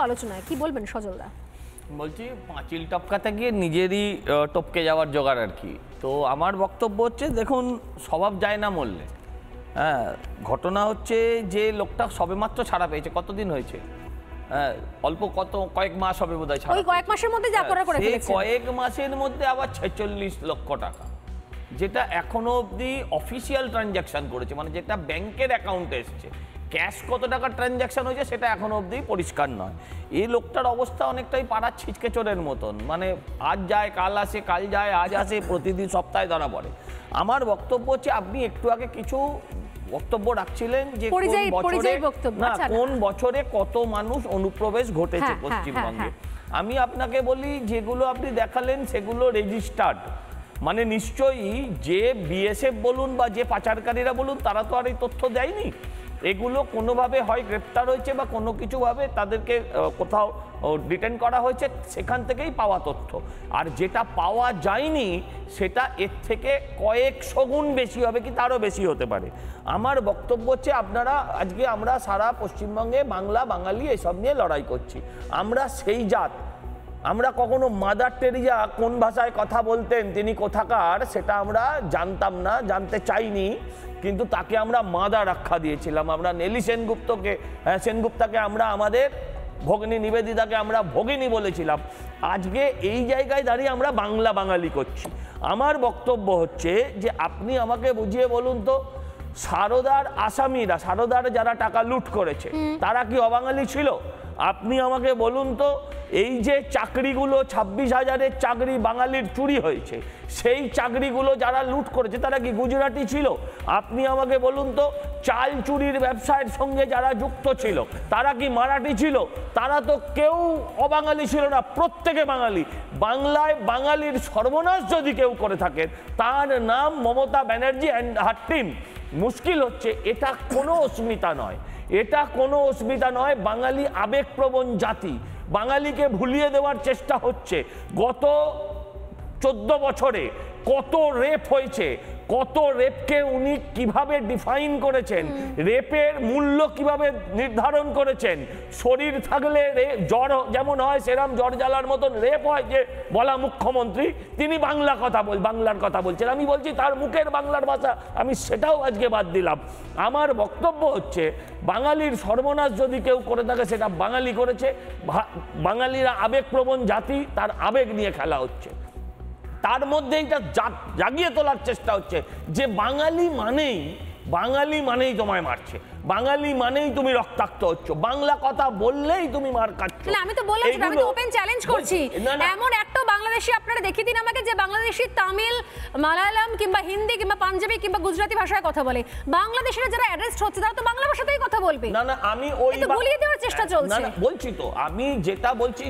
আলোচনায় কি বলবেন সজলদা? বলছি পাঁচিল টপকাতে গিয়ে নিজেরই টপকে যাওয়ার জোগাড় আর কি। তো আমার বক্তব্য হচ্ছে, দেখুন স্বভাব যায় না মরলে। হ্যাঁ, ঘটনা হচ্ছে যে লোকটা সবেমাত্র ছাড়া পেয়েছে, কতদিন হয়েছে? হ্যাঁ, অল্প কয়েক মাস হবে বোধহয় ছাড়া। ওই কয়েক মাসের মধ্যে যা করার করে ফেলেছে। কয়েক মাসের মধ্যে আবার 46 লক্ষ টাকা, যেটা এখনো অবধি অফিসিয়াল ট্রানজ্যাকশন করেছে, মানে যেটা ব্যাংকের অ্যাকাউন্টে এসছে। ক্যাশ কত টাকা ট্রানজ্যাকশন হয়েছে সেটা এখনো অবধি পরিষ্কার নয়। এই লোকটার অবস্থা অনেকটাই পাড়ার ছিচকে চোরের মতন, মানে আজ যায় কাল আসে, কাল যায় আজ আসে, প্রতিদিন সপ্তাহে ধরা পড়ে। আমার বক্তব্য হচ্ছে, আপনি একটু আগে কিছু বক্তব্য রাখছিলেন যে কোন বছরে কত মানুষ অনুপ্রবেশ ঘটেছে পশ্চিমবঙ্গে। আমি আপনাকে বলি, যেগুলো আপনি দেখালেন সেগুলো রেজিস্টার্ড, মানে নিশ্চয়ই যে বিএসএফ বলুন বা যে পাচারকারীরা বলুন, তারা তো আর এই তথ্য দেয়নি। এগুলো কোনোভাবে হয় গ্রেপ্তার হয়েছে বা কোনো কিছুভাবে তাদেরকে কোথাও ডিটেন করা হয়েছে, সেখান থেকেই পাওয়া তথ্য। আর যেটা পাওয়া যায়নি সেটা এর থেকে কয়েকশো গুণ বেশি হবে, কি তারও বেশি হতে পারে। আমার বক্তব্য হচ্ছে, আজকে আমরা সারা পশ্চিমবঙ্গে বাংলা বাঙালি এসব নিয়ে লড়াই করছি। আমরা সেই জাত, আমরা কখনো মাদার টেরিজা কোন ভাষায় কথা বলতেন, তিনি কোথাকার, সেটা আমরা জানতাম না, জানতে চাইনি, কিন্তু তাকে আমরা মাদার আখ্যা দিয়েছিলাম। আমরা নেলি সেনগুপ্তাকে আমরা আমাদের ভগিনী নিবেদিতাকে আমরা ভগিনী বলেছিলাম। আজকে এই জায়গায় দাঁড়িয়ে আমরা বাংলা বাঙালি করছি। আমার বক্তব্য হচ্ছে যে, আপনি আমাকে বুঝিয়ে বলুন তো, সারদার আসামিরা, সারদার যারা টাকা লুট করেছে, তারা কি অবাঙালি ছিল? আপনি আমাকে বলুন তো, এই যে চাকরিগুলো 26,000-এর চাকরি বাঙালির চুরি হয়েছে, সেই চাকরিগুলো যারা লুট করেছে তারা কি গুজরাটি ছিল? আপনি আমাকে বলুন তো, চাল চুরির ব্যবসায়ের সঙ্গে যারা যুক্ত ছিল তারা কি মারাঠি ছিল? তারা তো কেউ অবাঙালি ছিল না, প্রত্যেকে বাঙালি। বাংলায় বাঙালির সর্বনাশ যদি কেউ করে থাকেন, তার নাম Mamata Banerjee and her team. মুশকিল হচ্ছে, এটা কোনো অস্মিতা নয়, এটা কোনো অস্মিতা নয়। বাঙালি আবেগপ্রবণ জাতি, বাঙালিকে ভুলিয়ে দেওয়ার চেষ্টা হচ্ছে। গত 14 বছরে কত রেপ হয়েছে, কত রেপকে উনি কিভাবে ডিফাইন করেছেন, রেপের মূল্য কিভাবে নির্ধারণ করেছেন। শরীর থাকলে জ্বর যেমন হয় সেরকম জ্বর জ্বালার মতন রেপ হয়, যে বলা মুখ্যমন্ত্রী তিনি বাংলার কথা বলছেন। আমি বলছি তার মুখের বাংলার ভাষা, আমি সেটাও আজকে বাদ দিলাম। আমার বক্তব্য হচ্ছে, বাঙালির সর্বনাশ যদি কেউ করে থাকে সেটা বাঙালি করেছে। বাঙালিরা আবেগপ্রবণ জাতি, তার আবেগ নিয়ে খেলা হচ্ছে। তার মধ্যে এইটা জাগিয়ে তোলার চেষ্টা হচ্ছে যে বাঙালি মানেই তোমায় মারছে, বাঙালি মানেই তুমি রক্তাক্ত হচ্ছ, বাংলা কথা বললেই তুমি মার খাচ্ছ। আমি তো বললাম, আমি তো ওপেন চ্যালেঞ্জ করছি, এমন একটা বাংলাদেশি আপনারা দেখিয়ে দিন আমাকে যে বাংলাদেশি তামিল, মালায়ালাম কিংবা হিন্দি কিংবা পাঞ্জাবি কিংবা গুজরাটি ভাষায় কথা বলে। বাংলাদেশিরা যারা অ্যারেস্ট হচ্ছে তারা তো বাংলা ভাষাতেই কথা বলবে। না, আমি ওই ভুলিয়ে দেওয়ার চেষ্টা চলছে। না, বলছি তো, আমি যেটা বলছি,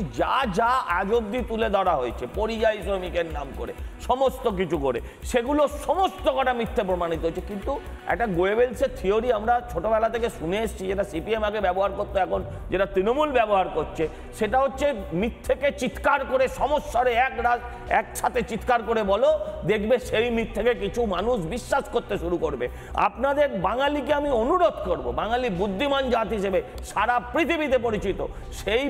যা আজ অব্দি তুলে ধরা হয়েছে পরিযায়ী শ্রমিকের নাম করে, সমস্ত কিছু করে, সেগুলো সমস্ত কটা মিথ্যে প্রমাণিত হয়েছে। কিন্তু একটা গোয়েবেলসের থিওরি আমরা ছোটবেলা থেকে শুনে এসেছি, যেটা সিপিএম আগে ব্যবহার করতো, এখন যেটা তৃণমূল ব্যবহার করছে, সেটা হচ্ছে মিথ্যেকে চিৎকার করে সমস্যারে একসাথে চিৎকার করে বলো, দেখবে সেই মিথ্যেকে কিছু মানুষ বিশ্বাস করতে শুরু করবে। আপনাদের বাঙালিকে আমি অনুরোধ করব, বাঙালি বুদ্ধিমান জাতি হিসেবে সারা পৃথিবীতে পরিচিত, সেই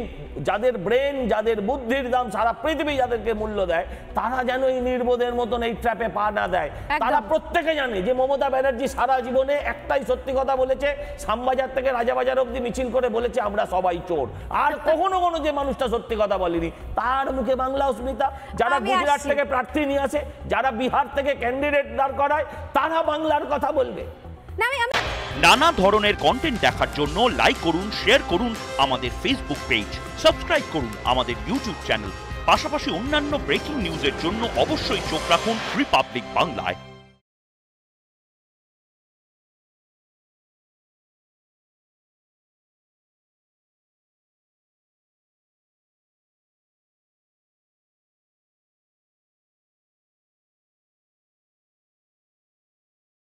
যাদের ব্রেন, যাদের বুদ্ধির দাম সারা পৃথিবী যাদেরকে মূল্য দেয়, তারা যেন এই নির্বোধের মতন এই ট্র্যাপে পা না দেয়। তারা প্রত্যেকে জানে যে মমতা ব্যানার্জি সারা জীবনে একটাই সত্যি কথা বলেছে, শ্যামবাজার থেকে রাজাবাজার অব্দি মিছিল করে বলেছে আমরা সবাই চোর। আর কখনো যে মানুষটা সত্যি কথা বলেনি, তার মুখে বাংলা অস্মিতা। যারা গুজরাট থেকে প্রার্থী নিয়ে আসে, যারা বিহার থেকে ক্যান্ডিডেট দাঁড় করায়, তারা বাংলার কথা বলবে। নানা ধরনের কন্টেন্ট দেখার জন্য লাইক করুন, শেয়ার করুন আমাদের ফেসবুক পেজ, সাবস্ক্রাইব করুন আমাদের ইউটিউব চ্যানেল। পাশাপাশি অন্যান্য ব্রেকিং নিউজের জন্য অবশ্যই চোখ রাখুন রিপাবলিক বাংলায়।